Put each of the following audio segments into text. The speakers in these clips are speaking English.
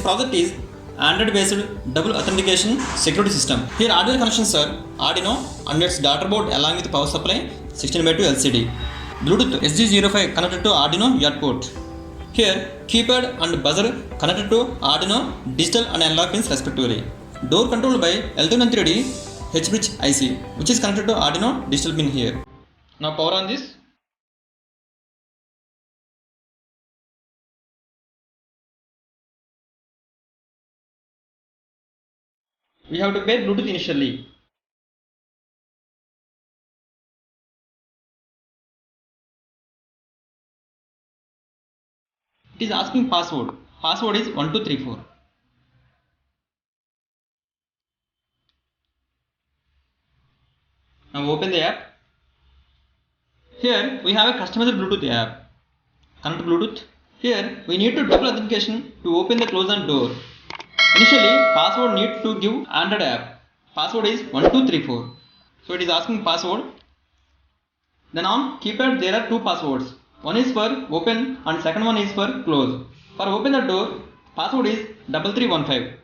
project is Android based double authentication security system. Here hardware connections are Arduino and its daughter board along with power supply 16x2 LCD. Bluetooth SG05 connected to Arduino UART port. Here keypad and buzzer connected to Arduino digital and analog pins respectively. Door controlled by L293D H-bridge IC which is connected to Arduino digital pin here. Now power on this. We have to pair Bluetooth initially. It is asking password. Password is 1234. Now open the app. Here we have a customized Bluetooth app. Connect Bluetooth. Here we need to double authentication to open the close and door. Initially password need to give Android app. Password is 1234. So it is asking password. Then on keypad there are two passwords. One is for open and second one is for close. For open the door, password is 3315.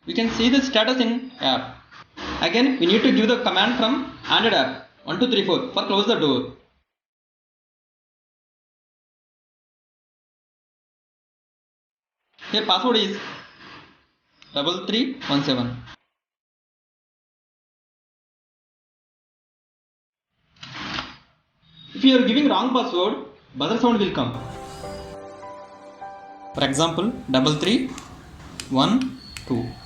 We can see the status in app. Again we need to give the command from Android app 1234 for close the door. Here password is 3317. If you are giving wrong password, buzzer sound will come. For example 3312.